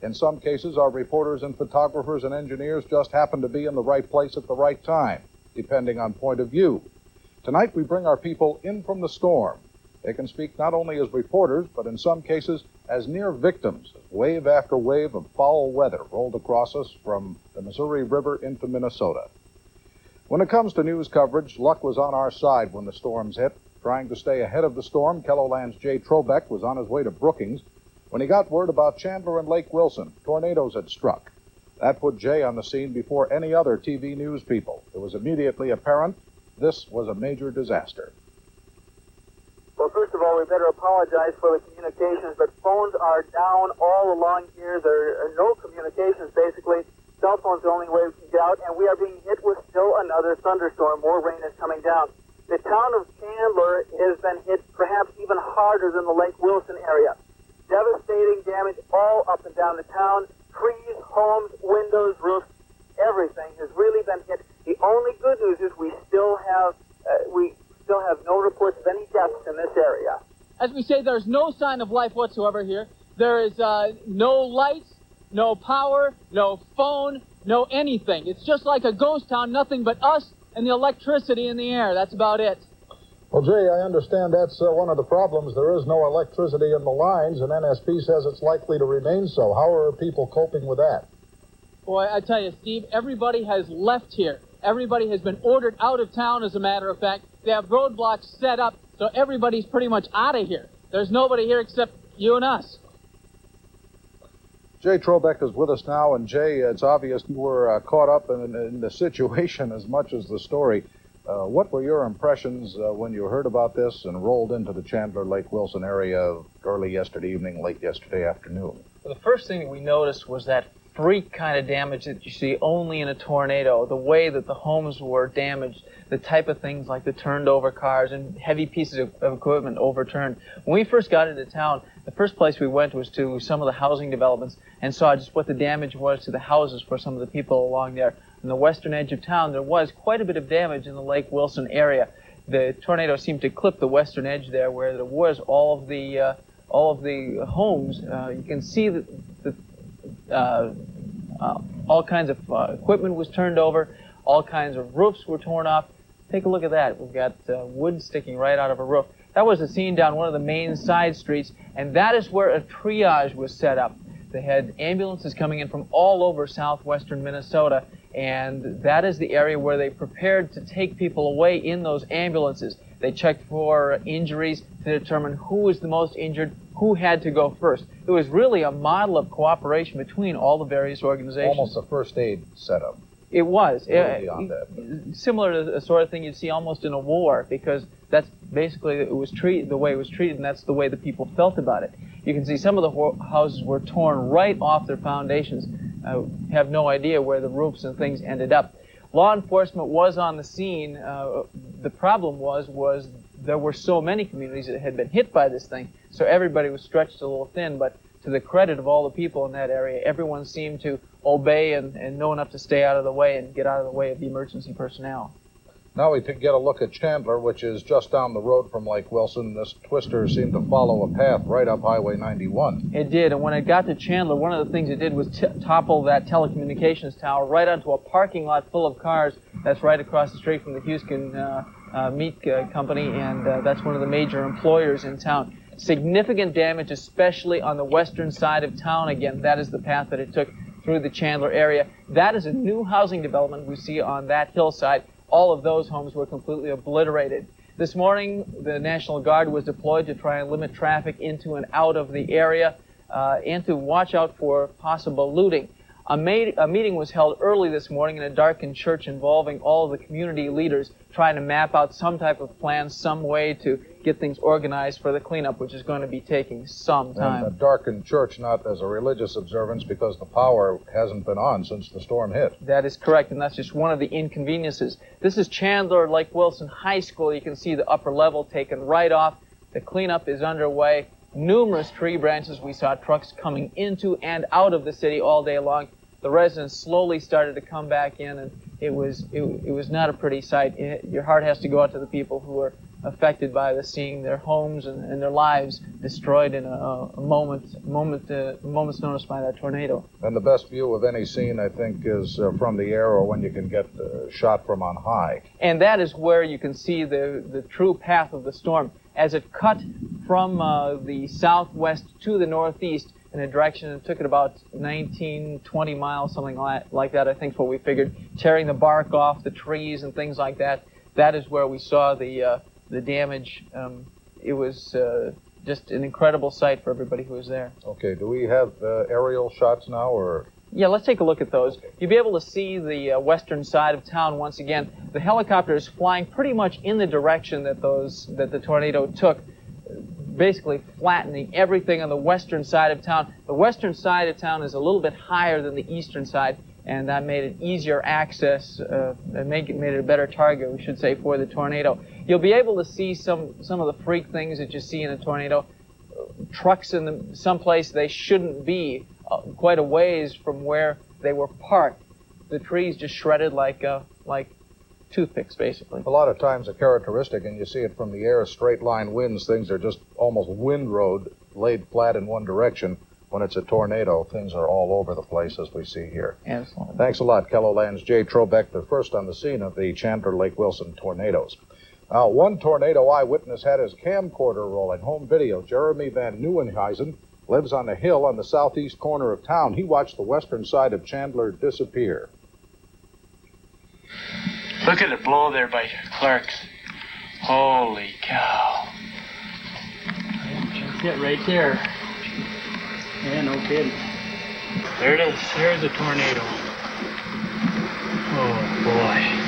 In some cases, our reporters and photographers and engineers just happen to be in the right place at the right time, depending on point of view. Tonight, we bring our people in from the storm. They can speak not only as reporters, but in some cases as near victims as wave after wave of foul weather rolled across us from the Missouri River into Minnesota. When it comes to news coverage, luck was on our side when the storms hit. Trying to stay ahead of the storm, KELO-Land's Jay Trobeck was on his way to Brookings when he got word about Chandler and Lake Wilson. Tornadoes had struck. That put Jay on the scene before any other TV news people. It was immediately apparent this was a major disaster. Well, first of all, we better apologize for the communications, but phones are down all along here. There are no communications, basically. Cell phones are the only way we can get out, and we are being hit with still another thunderstorm. More rain is coming down. The town of Chandler has been hit perhaps even harder than the Lake Wilson area. Devastating damage all up and down the town. Trees, homes, windows, roofs, everything has really been hit. The only good news is we still have no reports of any deaths in this area. As we say, there's no sign of life whatsoever here. There is no lights, no power, no phone, no anything. It's just like a ghost town, nothing but us and the electricity in the air. That's about it. Well, Jay, I understand that's one of the problems. There is no electricity in the lines, and NSP says it's likely to remain so. How are people coping with that? Boy, I tell you, Steve, everybody has left here. Everybody has been ordered out of town, as a matter of fact. They have roadblocks set up, so everybody's pretty much out of here. There's nobody here except you and us. Jay Trobeck is with us now, and Jay, it's obvious you were caught up in the situation as much as the story. What were your impressions when you heard about this and rolled into the Chandler Lake Wilson area early yesterday evening, late yesterday afternoon? Well, the first thing that we noticed was that freak kind of damage that you see only in a tornado, the way that the homes were damaged, the type of things like the turned over cars and heavy pieces of equipment overturned. When we first got into town, the first place we went was to some of the housing developments and saw just what the damage was to the houses for some of the people along there. On the western edge of town, there was quite a bit of damage in the Lake Wilson area. The tornado seemed to clip the western edge there where there was all of the homes. You can see that all kinds of equipment was turned over, all kinds of roofs were torn off. Take a look at that. We've got wood sticking right out of a roof. That was a scene down one of the main side streets, and that is where a triage was set up. They had ambulances coming in from all over southwestern Minnesota, and that is the area where they prepared to take people away in those ambulances. They checked for injuries to determine who was the most injured, who had to go first. It was really a model of cooperation between all the various organizations. Almost a first aid setup. It was. Beyond that. Similar to the sort of thing you'd see almost in a war, because that's basically it was treated the way it was treated, and that's the way the people felt about it. You can see some of the houses were torn right off their foundations. I have no idea where the roofs and things ended up. Law enforcement was on the scene. The problem was there were so many communities that had been hit by this thing, so everybody was stretched a little thin, but to the credit of all the people in that area, everyone seemed to obey and know enough to stay out of the way and get out of the way of the emergency personnel. Now we get a look at Chandler, which is just down the road from Lake Wilson. This twister seemed to follow a path right up Highway 91. It did, and when it got to Chandler, one of the things it did was topple that telecommunications tower right onto a parking lot full of cars that's right across the street from the Houston Meat Company, and that's one of the major employers in town. Significant damage, especially on the western side of town. Again, that is the path that it took through the Chandler area. That is a new housing development we see on that hillside. All of those homes were completely obliterated. This morning, the National Guard was deployed to try and limit traffic into and out of the area and to watch out for possible looting. A meeting was held early this morning in a darkened church involving all of the community leaders trying to map out some type of plan, some way to get things organized for the cleanup, which is going to be taking some time. And a darkened church, not as a religious observance, because the power hasn't been on since the storm hit. That is correct, and that's just one of the inconveniences. This is Chandler Lake Wilson High School. You can see the upper level taken right off. The cleanup is underway. Numerous tree branches. We saw trucks coming into and out of the city all day long. The residents slowly started to come back in, and it was not a pretty sight. Your heart has to go out to the people who are affected by this, seeing their homes and their lives destroyed in a moment's notice by that tornado. And the best view of any scene, I think, is from the air or when you can get shot from on high. And that is where you can see the true path of the storm as it cut from the southwest to the northeast in a direction. It took it about 19, 20 miles, something like that, I think is what we figured, tearing the bark off the trees and things like that. That is where we saw the damage. It was just an incredible sight for everybody who was there. Okay, do we have aerial shots now, or? Yeah, let's take a look at those. You'll be able to see the western side of town once again. The helicopter is flying pretty much in the direction that the tornado took, basically flattening everything on the western side of town. The western side of town is a little bit higher than the eastern side, and that made it easier access, made it a better target, we should say, for the tornado. You'll be able to see some of the freak things that you see in a tornado. Trucks in some place they shouldn't be, quite a ways from where they were parked. The trees just shredded like toothpicks, basically. A lot of times a characteristic, and you see it from the air, straight line winds, things are just almost windrowed, laid flat in one direction. When it's a tornado, things are all over the place, as we see here. Absolutely. Thanks a lot, KELO-LAND's Jay Trobeck, the first on the scene of the Chandler Lake Wilson tornadoes. Now, one tornado eyewitness had his camcorder rolling. Home video. Jeremy Van Nieuwenhuizen lives on a hill on the southeast corner of town. He watched the western side of Chandler disappear. Look at it blow there by Clark's. Holy cow. That's it right there. Yeah, no kidding. There it is. There's a tornado. Oh, boy.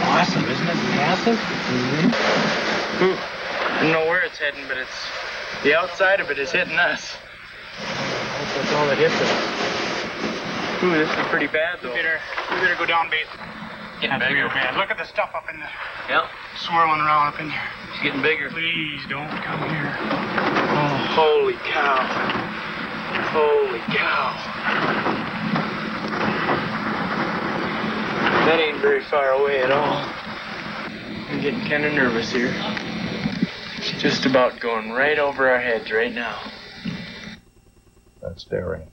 Awesome, isn't it? Massive? Mm-hmm. Ooh, I don't know where it's heading, but it's the outside of it is hitting us. That's all that hits us. Ooh, this is pretty bad, though. We better go down, Bates. Getting That's bigger. real bad. Look at the stuff up in there. Yep. Swirling around up in there. It's getting bigger. Please don't come here. Oh, holy cow. Holy cow. That ain't very far away at all. I'm getting kind of nervous here. It's just about going right over our heads right now. That's daring.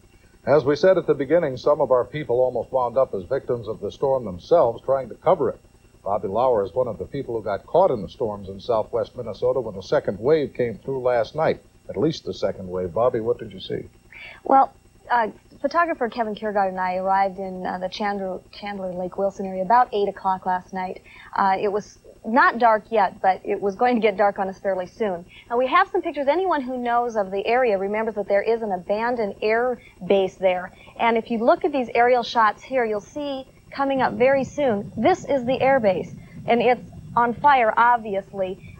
As we said at the beginning, some of our people almost wound up as victims of the storm themselves, trying to cover it. Bobby Lauer is one of the people who got caught in the storms in southwest Minnesota when the second wave came through last night. At least the second wave. Bobby, what did you see? Well, photographer Kevin Kiergaard and I arrived in the Chandler Lake Wilson area about 8 o'clock last night. It was not dark yet, but it was going to get dark on us fairly soon. Now, we have some pictures. Anyone who knows of the area remembers that there is an abandoned air base there. And if you look at these aerial shots here, you'll see coming up very soon, this is the air base. And it's on fire, obviously.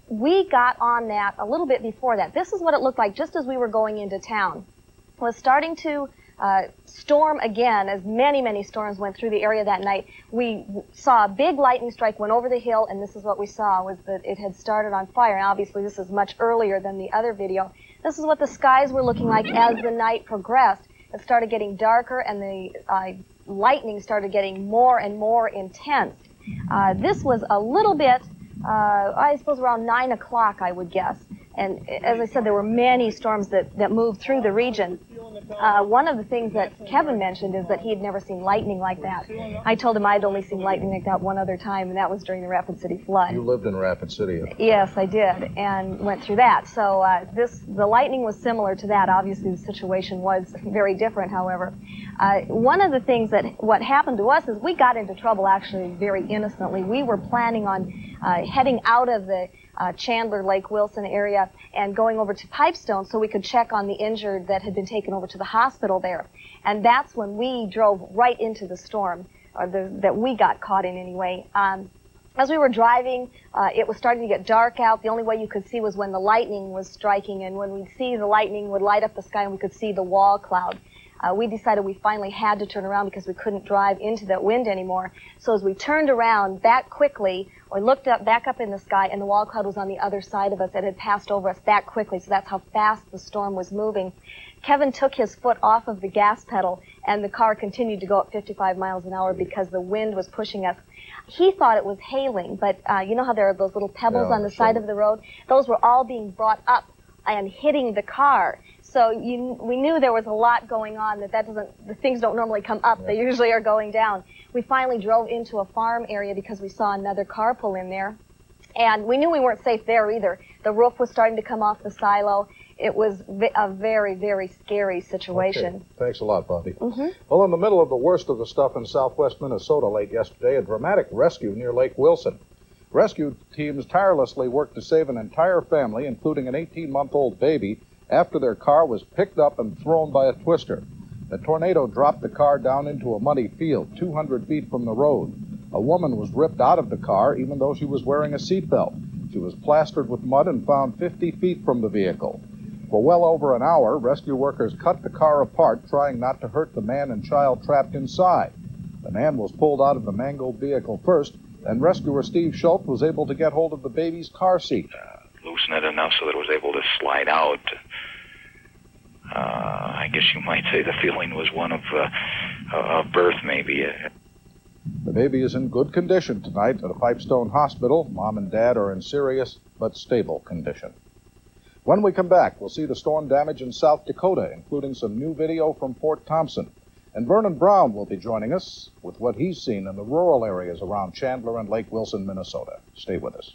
We got on that a little bit before that. This is what it looked like just as we were going into town. It was starting to storm again, as many storms went through the area that night. We saw a big lightning strike, went over the hill, and this is what we saw, was that it had started on fire. And obviously, this is much earlier than the other video. This is what the skies were looking like as the night progressed. It started getting darker, and the lightning started getting more and more intense. This was a little bit, I suppose around 9 o'clock, I would guess. And as I said, there were many storms that moved through the region. One of the things that Kevin mentioned is that he had never seen lightning like that. I told him I'd only seen lightning like that one other time, and that was during the Rapid City flood. You lived in Rapid City. Yes, I did, and went through that. So the lightning was similar to that. Obviously, the situation was very different, however. One of the things what happened to us is we got into trouble actually very innocently. We were planning on heading out of the Chandler Lake Wilson area and going over to Pipestone so we could check on the injured that had been taken over to the hospital there. And that's when we drove right into the storm, or that we got caught in anyway. As we were driving, it was starting to get dark out. The only way you could see was when the lightning was striking, and when we'd see the lightning would light up the sky and we could see the wall cloud. we decided we finally had to turn around because we couldn't drive into that wind anymore. So as we turned around that quickly, we looked back up in the sky, and the wall cloud was on the other side of us. It had passed over us that quickly, so that's how fast the storm was moving. Kevin took his foot off of the gas pedal, and the car continued to go at 55 miles an hour because the wind was pushing us. He thought it was hailing, but you know how there are those little pebbles on the side of the road? Those were all being brought up and hitting the car. So we knew there was a lot going on, the things don't normally come up. They usually are going down. We finally drove into a farm area because we saw another car pull in there. And we knew we weren't safe there either. The roof was starting to come off the silo. It was a very, very scary situation. Okay. Thanks a lot, Bobby. Well, in the middle of the worst of the stuff in southwest Minnesota late yesterday, a dramatic rescue near Lake Wilson. Rescue teams tirelessly worked to save an entire family, including an 18-month-old baby, after their car was picked up and thrown by a twister. The tornado dropped the car down into a muddy field 200 feet from the road. A woman was ripped out of the car even though she was wearing a seatbelt. She was plastered with mud and found 50 feet from the vehicle. For well over an hour, rescue workers cut the car apart, trying not to hurt the man and child trapped inside. The man was pulled out of the mangled vehicle first, and rescuer Steve Schultz was able to get hold of the baby's car seat. Loosen it enough so that it was able to slide out. I guess you might say the feeling was one of birth, maybe. The baby is in good condition tonight at a Pipestone hospital. Mom and Dad are in serious but stable condition. When we come back, we'll see the storm damage in South Dakota, including some new video from Fort Thompson. And Vernon Brown will be joining us with what he's seen in the rural areas around Chandler and Lake Wilson, Minnesota. Stay with us.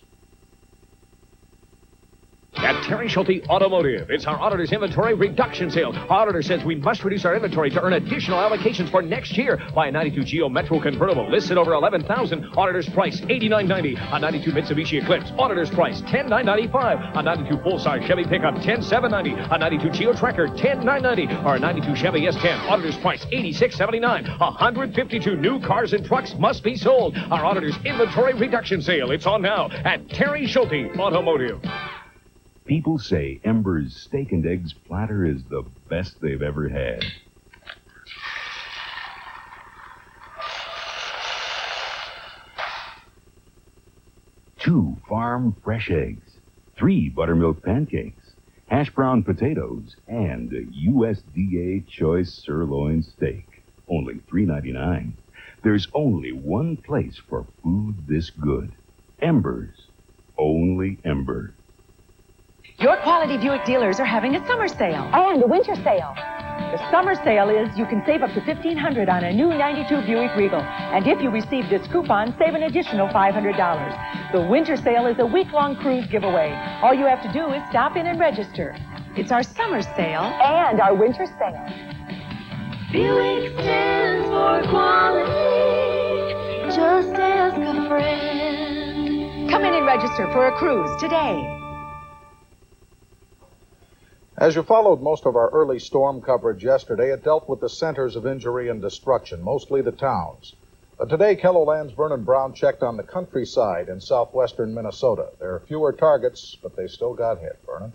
At Terry Schulte Automotive, it's our Auditor's Inventory Reduction Sale. Our auditor says we must reduce our inventory to earn additional allocations for next year. Buy a 92 Geo Metro convertible listed over $11,000. Auditor's price $89.90. A 92 Mitsubishi Eclipse. Auditor's price $10,995. A 92 full-size Chevy pickup $10,790. A 92 Geo Tracker $10,990. Or a 92 Chevy S10. Auditor's price $86.79. 152 new cars and trucks must be sold. Our Auditor's Inventory Reduction Sale. It's on now at Terry Schulte Automotive. People say Ember's steak and eggs platter is the best they've ever had. 2 farm fresh eggs, 3 buttermilk pancakes, hash brown potatoes, and a USDA choice sirloin steak. Only $3.99. There's only one place for food this good. Ember's. Only Embers. Your Quality Buick dealers are having a summer sale. And a winter sale. The summer sale is you can save up to $1,500 on a new 92 Buick Regal. And if you receive this coupon, save an additional $500. The winter sale is a week-long cruise giveaway. All you have to do is stop in and register. It's our summer sale. And our winter sale. Buick stands for quality. Just ask a friend. Come in and register for a cruise today. As you followed most of our early storm coverage yesterday, it dealt with the centers of injury and destruction, mostly the towns. But today, KELO-Land's Vernon Brown checked on the countryside in southwestern Minnesota. There are fewer targets, but they still got hit. Vernon?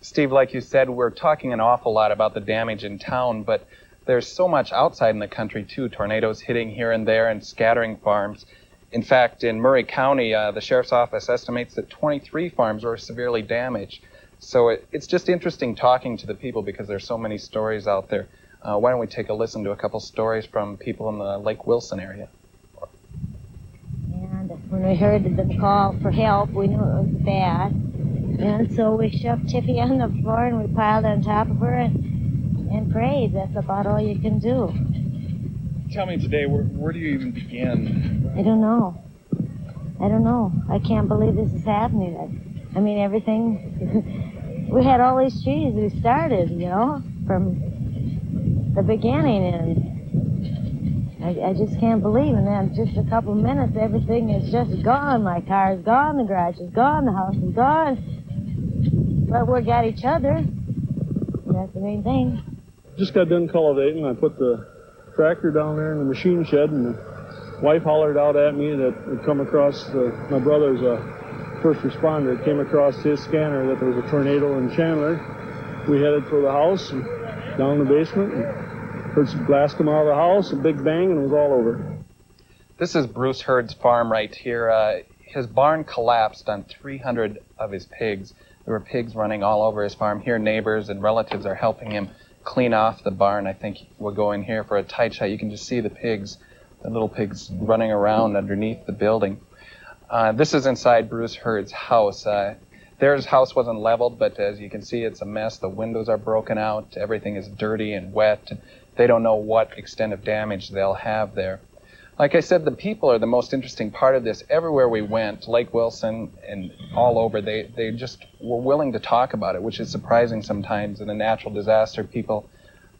Steve, like you said, we're talking an awful lot about the damage in town, but there's so much outside in the country, too. Tornadoes hitting here and there and scattering farms. In fact, in Murray County, the sheriff's office estimates that 23 farms were severely damaged. So it's just interesting talking to the people because there's so many stories out there. Why don't we take a listen to a couple stories from people in the Lake Wilson area? And when we heard the call for help, we knew it was bad. And so we shoved Tiffy on the floor and we piled on top of her and prayed. That's about all you can do. Tell me today, where do you even begin? I don't know. I can't believe this is happening. I mean, everything... We had all these trees. We started, from the beginning, and I just can't believe. And then just a couple of minutes, everything is just gone. My car is gone, the garage is gone, the house is gone. But we got each other. And that's the main thing. Just got done cultivating. I put the tractor down there in the machine shed, and the wife hollered out at me that had come across my brother's first responder came across his scanner that there was a tornado in Chandler. We headed for the house and down the basement and Heard some glass come out of the house, a big bang, and it was all over. This is Bruce Hurd's farm right here. His barn collapsed on 300 of his pigs. There were pigs running all over his farm. Here, neighbors and relatives are helping him clean off the barn. I think we'll go in here for a tight shot. You can just see the pigs, the little pigs running around underneath the building. This is inside Bruce Hurd's house. Their house wasn't leveled, but as you can see, it's a mess. The windows are broken out. Everything is dirty and wet. They don't know what extent of damage they'll have there. Like I said, the people are the most interesting part of this. Everywhere we went, Lake Wilson and all over, they just were willing to talk about it, which is surprising sometimes. In a natural disaster, people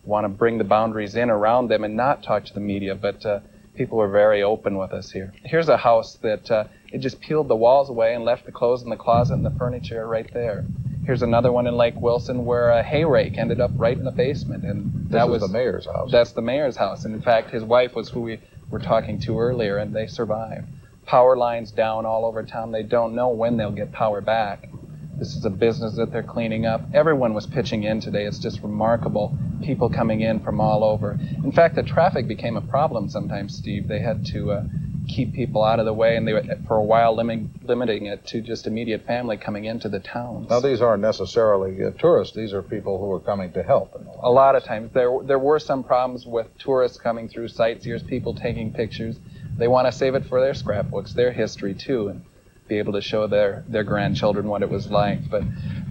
want to bring the boundaries in around them and not talk to the media, but people were very open with us here. Here's a house that it just peeled the walls away and left the clothes in the closet and the furniture right there. Here's another one in Lake Wilson where a hay rake ended up right in the basement, and that was the mayor's house. That's the mayor's house, and in fact, his wife was who we were talking to earlier, and they survived. Power lines down all over town. They don't know when they'll get power back. This is a business that they're cleaning up. Everyone was pitching in today. It's just remarkable. People coming in from all over. In fact, the traffic became a problem sometimes, Steve. They had to keep people out of the way, and they were, for a while, limiting it to just immediate family coming into the towns. Now, these aren't necessarily tourists. These are people who are coming to help. A lot of times. There were some problems with tourists coming through, sightseers, people taking pictures. They want to save it for their scrapbooks, their history, too, and be able to show their grandchildren what it was like. But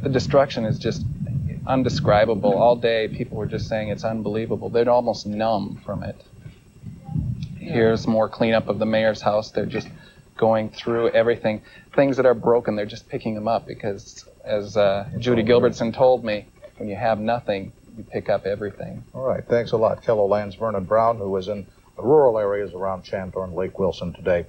the destruction is just undescribable. All day, people were just saying it's unbelievable. They're almost numb from it. Here's more cleanup of the mayor's house. They're just going through everything. Things that are broken, they're just picking them up because, as Judy Gilbertson told me, when you have nothing, you pick up everything. All right. Thanks a lot, KELO-Land's Vernon Brown, who was in the rural areas around Chandler and Lake Wilson today.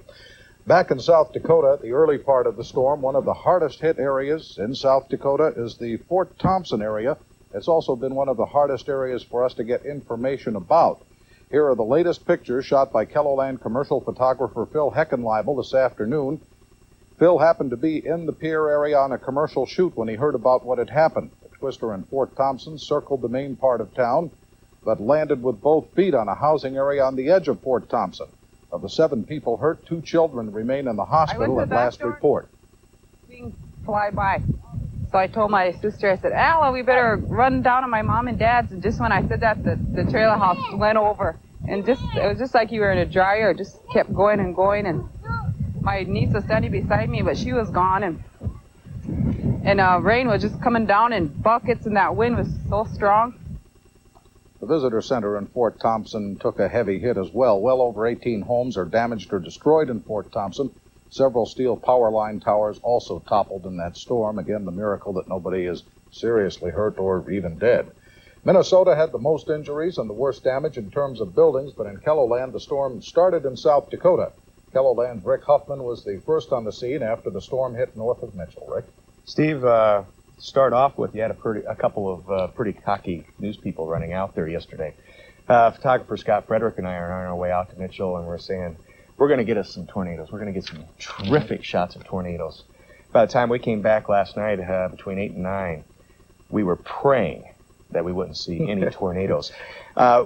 Back in South Dakota, the early part of the storm, one of the hardest hit areas in South Dakota is the Fort Thompson area. It's also been one of the hardest areas for us to get information about. Here are the latest pictures shot by KELO-Land commercial photographer Phil Heckenleibel this afternoon. Phil happened to be in the pier area on a commercial shoot when he heard about what had happened. The twister in Fort Thompson circled the main part of town, but landed with both feet on a housing area on the edge of Fort Thompson. Of the 7 people hurt, 2 children remain in the hospital at last report. Being fly by. So I told my sister, I said, Alla, we better run down to my mom and dad's. And just when I said that, the trailer house went over. And it was just like you were in a dryer. It just kept going and going. And my niece was standing beside me, but she was gone. And rain was just coming down in buckets, and that wind was so strong. The visitor center in Fort Thompson took a heavy hit as well. Well over 18 homes are damaged or destroyed in Fort Thompson. Several steel power line towers also toppled in that storm. Again, the miracle that nobody is seriously hurt or even dead. Minnesota had the most injuries and the worst damage in terms of buildings, but in KELO-Land, the storm started in South Dakota. KELO-Land's Rick Huffman was the first on the scene after the storm hit north of Mitchell. Rick? Steve, start off with, you had a couple of pretty cocky news people running out there yesterday. Photographer Scott Frederick and I are on our way out to Mitchell, and we're saying, we're going to get us some tornadoes. We're going to get some terrific shots of tornadoes. By the time we came back last night, between 8 and 9, we were praying that we wouldn't see any tornadoes.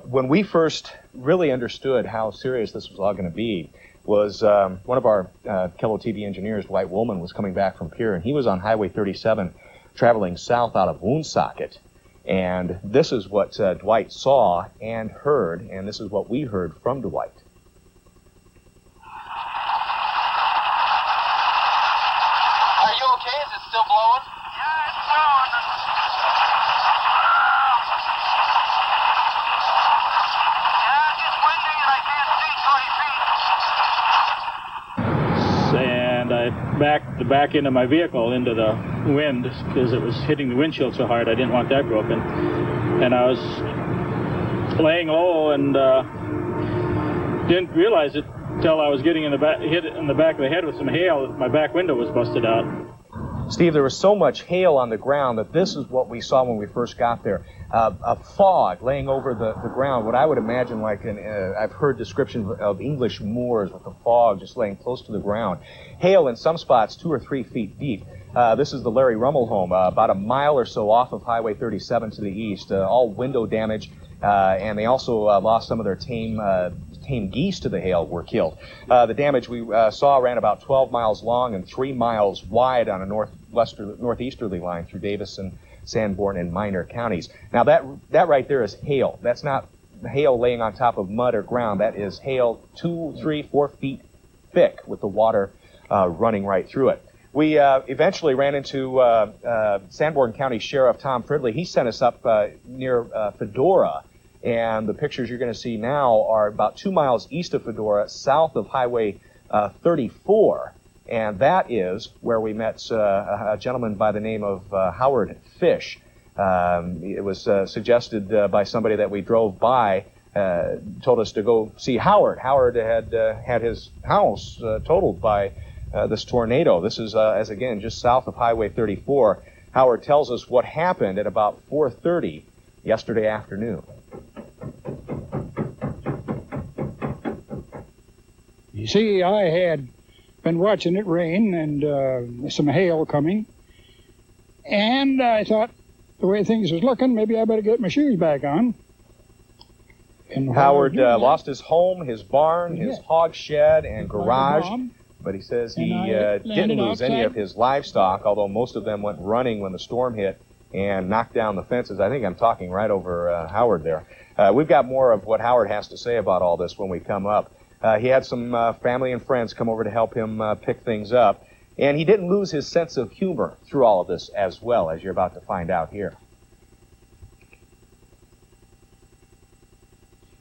When we first really understood how serious this was all going to be was one of our KELO-TV engineers, Dwight Woolman, was coming back from pier, and he was on Highway 37 traveling south out of Woonsocket. And this is what Dwight saw and heard, and this is what we heard from Dwight. Are you okay? Is it still blowing? Yeah, it's blowing. Yeah, it's just windy and I can't see 20 feet. And I backed the back end of my vehicle into the wind because it was hitting the windshield so hard I didn't want that broken. And I was laying low and didn't realize it until I was getting hit in the back of the head with some hail. My back window was busted out. Steve, there was so much hail on the ground that this is what we saw when we first got there. A fog laying over the ground, what I would imagine like I've heard descriptions of English moors with the fog just laying close to the ground. Hail in some spots 2 or 3 feet deep. This is the Larry Rummel home, about a mile or so off of Highway 37 to the east. All window damage. and they also lost some of their tame geese to the hail, were killed. The damage we saw ran about 12 miles long and 3 miles wide on a northeasterly line through Davison, Sanborn, and Minor counties. Now that right there is hail. That's not hail laying on top of mud or ground. That is hail 2, 3, 4 feet thick with the water running right through it. We eventually ran into Sanborn County Sheriff Tom Fridley. He sent us up near Fedora, and the pictures you're going to see now are about 2 miles east of Fedora, south of Highway 34, and that is where we met a gentleman by the name of Howard Fish. It was suggested by somebody that we drove by, told us to go see Howard. Howard had his house totaled by this tornado. This is, as again, just south of Highway 34. Howard tells us what happened at about 4:30 yesterday afternoon. You see, I had been watching it rain and some hail coming, and I thought, the way things was looking, maybe I better get my shoes back on. And Howard lost his home, his barn, his hog shed, and garage. But he says he didn't lose any of his livestock, although most of them went running when the storm hit and knocked down the fences. I think I'm talking right over Howard there. We've got more of what Howard has to say about all this when we come up. He had some family and friends come over to help him pick things up. And he didn't lose his sense of humor through all of this as well, as you're about to find out here.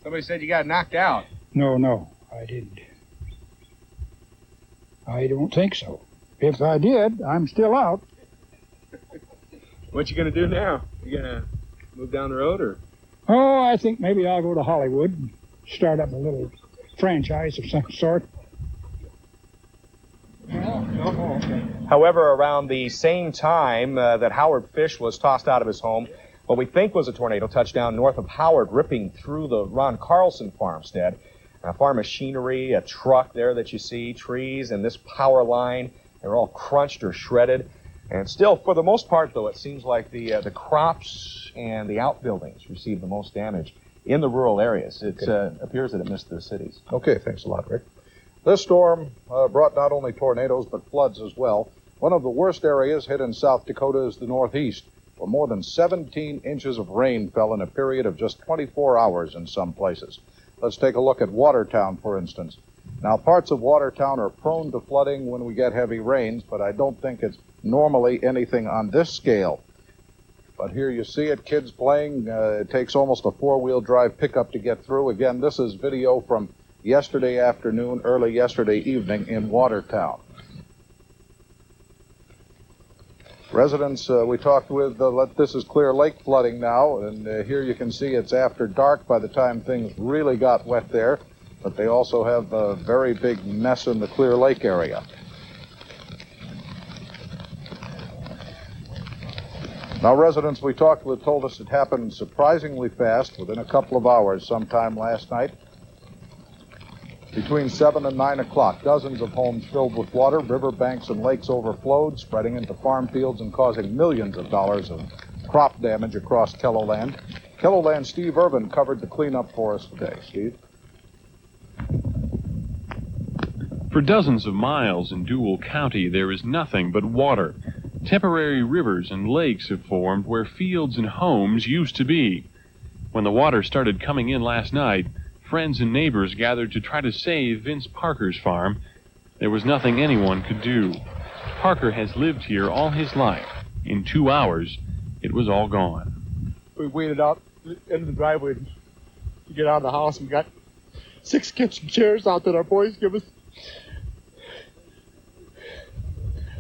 Somebody said you got knocked out. No, I didn't. I don't think so. If I did, I'm still out. What you going to do now? You going to move down the road, or? Oh, I think maybe I'll go to Hollywood and start up a little franchise of some sort. However, around the same time that Howard Fish was tossed out of his home, what we think was a tornado touched down north of Howard, ripping through the Ron Carlson farmstead. Farm machinery, a truck there that you see, trees, and this power line, they're all crunched or shredded. And still, for the most part, though, it seems like the crops and the outbuildings received the most damage in the rural areas. It appears that it missed the cities. Okay, thanks a lot, Rick. This storm brought not only tornadoes, but floods as well. One of the worst areas hit in South Dakota is the Northeast, where more than 17 inches of rain fell in a period of just 24 hours in some places. Let's take a look at Watertown, for instance. Now, parts of Watertown are prone to flooding when we get heavy rains, but I don't think it's normally anything on this scale. But here you see it, kids playing. It takes almost a four-wheel drive pickup to get through. Again, this is video from yesterday afternoon, early yesterday evening in Watertown. Residents we talked with, this is Clear Lake flooding now, and here you can see it's after dark by the time things really got wet there, but they also have a very big mess in the Clear Lake area. Now, residents we talked with told us it happened surprisingly fast, within a couple of hours sometime last night. Between 7 and 9 o'clock, dozens of homes filled with water, riverbanks and lakes overflowed, spreading into farm fields and causing millions of dollars of crop damage across KELO-land. KELO-land Steve Irvin covered the cleanup for us today. Steve? For dozens of miles in Dual County, there is nothing but water. Temporary rivers and lakes have formed where fields and homes used to be. When the water started coming in last night, friends and neighbors gathered to try to save Vince Parker's farm. There was nothing anyone could do. Parker has lived here all his life. In 2 hours, it was all gone. We waited out into the driveway to get out of the house. We got 6 kitchen chairs out that our boys give us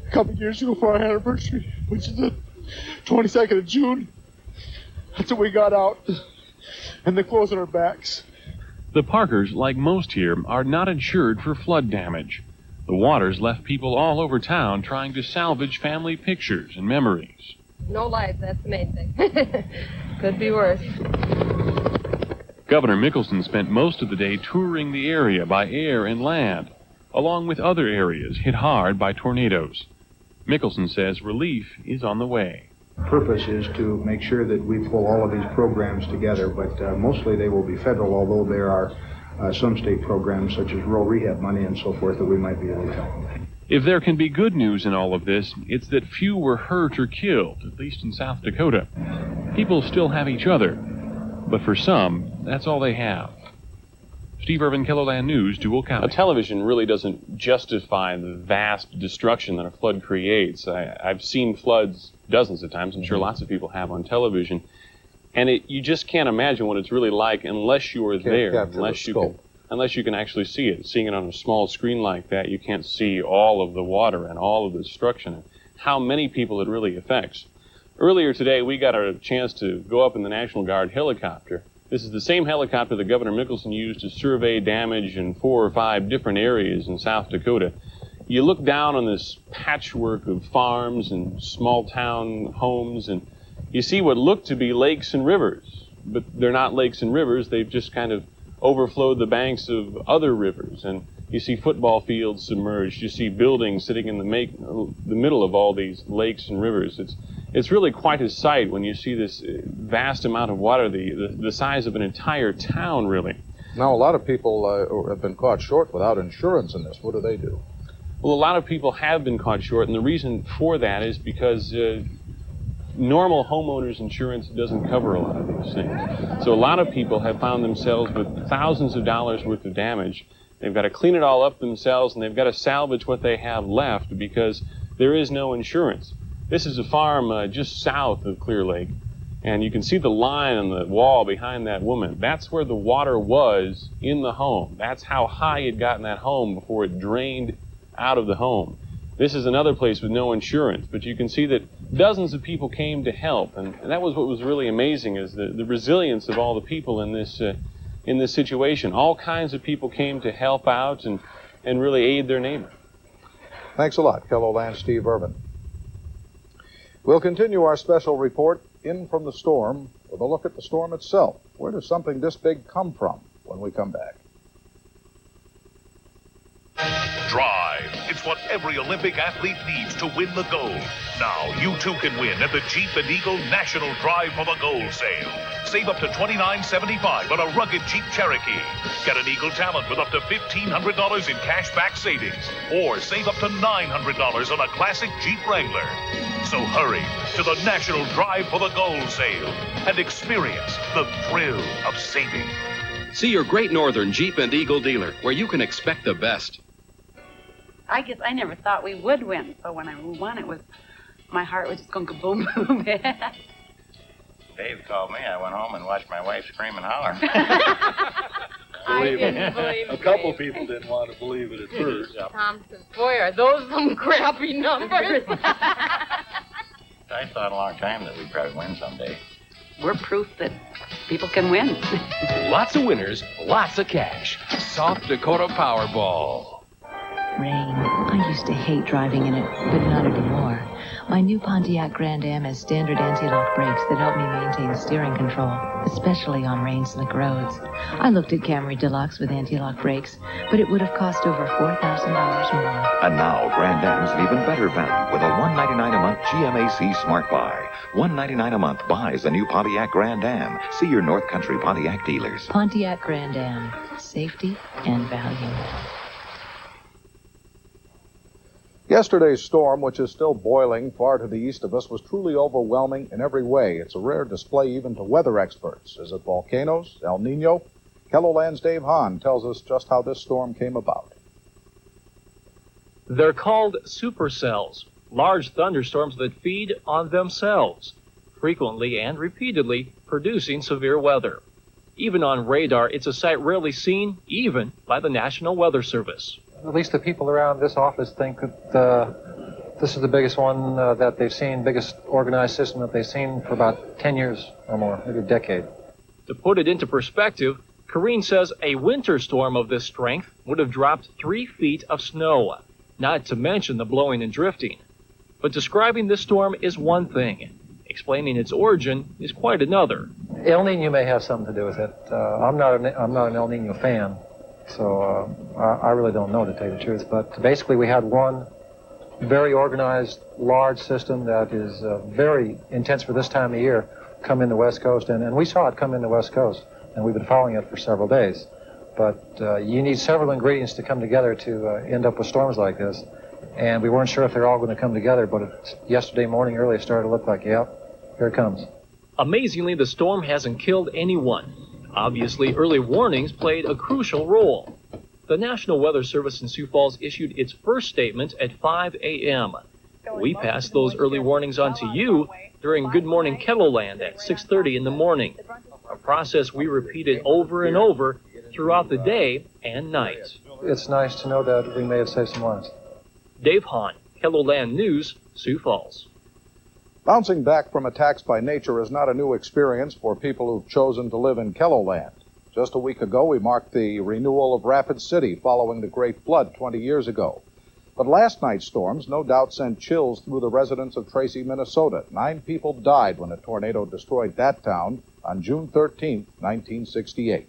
a couple years ago for our anniversary, which is the 22nd of June. That's what we got out. And the clothes on our backs. The Parkers, like most here, are not insured for flood damage. The waters left people all over town trying to salvage family pictures and memories. No lights, that's the main thing. Could be worse. Governor Mickelson spent most of the day touring the area by air and land, along with other areas hit hard by tornadoes. Mickelson says relief is on the way. purpose is to make sure that we pull all of these programs together, but mostly they will be federal, although there are some state programs such as rural rehab money and so forth that we might be able to help. If there can be good news in all of this, it's that few were hurt or killed, at least in South Dakota. People still have each other, but for some, that's all they have. Steve Irvin, KELO-TV News, Dual County. Television really doesn't justify the vast destruction that a flood creates. I've seen floods dozens of times. I'm sure lots of people have on television. And you just can't imagine what it's really like unless you are there, unless you can actually see it. Seeing it on a small screen like that, you can't see all of the water and all of the destruction and how many people it really affects. Earlier today, we got a chance to go up in the National Guard helicopter. This is the same helicopter that Governor Mickelson used to survey damage in 4 or 5 different areas in South Dakota. You look down on this patchwork of farms and small town homes, and you see what look to be lakes and rivers, but they're not lakes and rivers. They've just kind of overflowed the banks of other rivers, and you see football fields submerged. You see buildings sitting in the middle of all these lakes and rivers. It's really quite a sight when you see this vast amount of water, the size of an entire town, really. Now, a lot of people have been caught short without insurance in this. What do they do? Well, a lot of people have been caught short, and the reason for that is because normal homeowners insurance doesn't cover a lot of these things. So a lot of people have found themselves with thousands of dollars worth of damage. They've got to clean it all up themselves, and they've got to salvage what they have left because there is no insurance. This is a farm just south of Clear Lake, and you can see the line on the wall behind that woman. That's where the water was in the home. That's how high it got in that home before it drained out of the home. This is another place with no insurance, but you can see that dozens of people came to help, and that was what was really amazing, is the resilience of all the people in this situation. All kinds of people came to help out and really aid their neighbor. Thanks a lot, KELO-TV Steve Irvin. We'll continue our special report, In from the Storm, with a look at the storm itself. Where does something this big come from when we come back? Drive. It's what every Olympic athlete needs to win the gold. Now, you too can win at the Jeep and Eagle National Drive for the Gold sale. Save up to $29.75 on a rugged Jeep Cherokee. Get an Eagle Talent with up to $1,500 in cash back savings. Or save up to $900 on a classic Jeep Wrangler. So hurry to the National Drive for the Gold sale and experience the thrill of saving. See your Great Northern Jeep and Eagle dealer, where you can expect the best. I guess I never thought we would win. So when I won, my heart was just going kaboom, boom. Dave called me. I went home and watched my wife scream and holler. I didn't believe it. A couple people didn't want to believe it at first. Thompson, boy, are those some crappy numbers. I thought a long time that we'd probably win someday. We're proof that people can win. Lots of winners, lots of cash. South Dakota Powerball. Rain. I used to hate driving in it, but not anymore. My new Pontiac Grand Am has standard anti-lock brakes that help me maintain steering control, especially on rain-slick roads. I looked at Camry Deluxe with anti-lock brakes, but it would have cost over $4,000 more. And now, Grand Am's an even better value with a $199 a month GMAC Smart Buy. $199 a month buys the new Pontiac Grand Am. See your North Country Pontiac dealers. Pontiac Grand Am. Safety and value. Yesterday's storm, which is still boiling far to the east of us, was truly overwhelming in every way. It's a rare display even to weather experts. Is it volcanoes? El Nino? KELO-TV's Dave Hahn tells us just how this storm came about. They're called supercells, large thunderstorms that feed on themselves, frequently and repeatedly producing severe weather. Even on radar, it's a sight rarely seen, even by the National Weather Service. At least the people around this office think that this is the biggest one that they've seen, biggest organized system that they've seen for about 10 years or more, maybe a decade. To put it into perspective, Kareen says a winter storm of this strength would have dropped 3 feet of snow, not to mention the blowing and drifting. But describing this storm is one thing. Explaining its origin is quite another. El Nino may have something to do with it. I'm not an El Nino fan. So I really don't know, to tell you the truth. But basically we had one very organized, large system that is very intense for this time of year come in the West Coast. And we saw it come in the West Coast, and we've been following it for several days. But you need several ingredients to come together to end up with storms like this. And we weren't sure if they're all going to come together, but yesterday morning early it started to look like, yep, here it comes. Amazingly, the storm hasn't killed anyone. Obviously, early warnings played a crucial role. The National Weather Service in Sioux Falls issued its first statement at 5 a.m. We passed those early warnings on to you during Good Morning KELO-Land at 6:30 in the morning, a process we repeated over and over throughout the day and night. It's nice to know that we may have saved some lives. Dave Hahn, KELO-Land News, Sioux Falls. Bouncing back from attacks by nature is not a new experience for people who've chosen to live in KELO-Land. Just a week ago, we marked the renewal of Rapid City following the Great Flood 20 years ago. But last night's storms no doubt sent chills through the residents of Tracy, Minnesota. 9 people died when a tornado destroyed that town on June 13, 1968.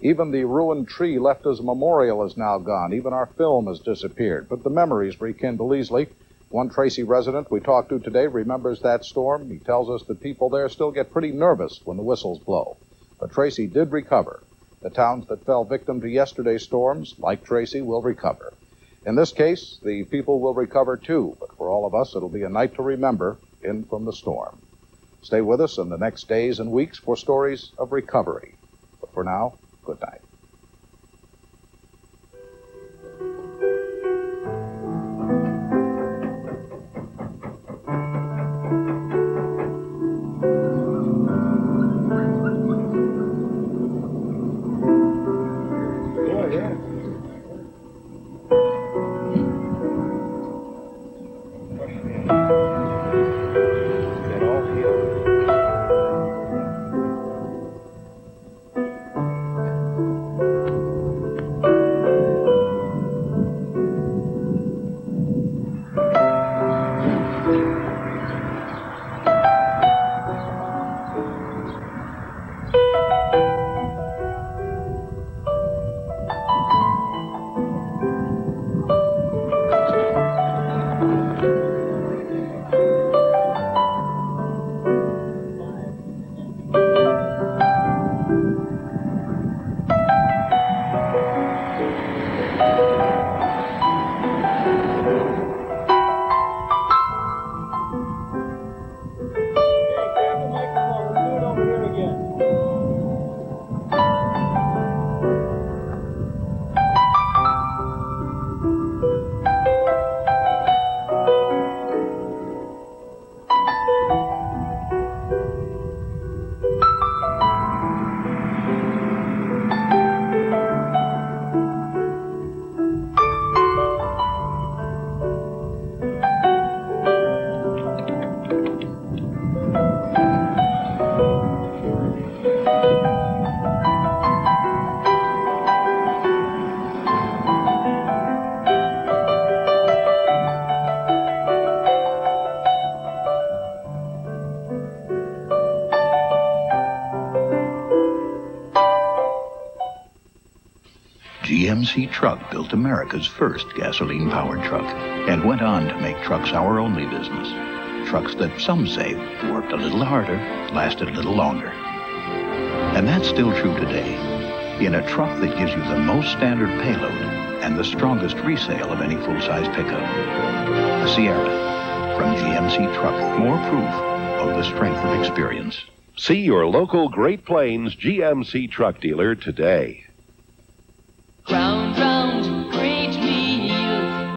Even the ruined tree left as a memorial is now gone. Even our film has disappeared. But the memories rekindle easily. One Tracy resident we talked to today remembers that storm. He tells us that people there still get pretty nervous when the whistles blow. But Tracy did recover. The towns that fell victim to yesterday's storms, like Tracy, will recover. In this case, the people will recover too. But for all of us, it'll be a night to remember in from the storm. Stay with us in the next days and weeks for stories of recovery. But for now, good night. GMC Truck built America's first gasoline-powered truck and went on to make trucks our only business. Trucks that some say worked a little harder, lasted a little longer. And that's still true today. In a truck that gives you the most standard payload and the strongest resale of any full-size pickup. The Sierra from GMC Truck. More proof of the strength of experience. See your local Great Plains GMC truck dealer today. Ground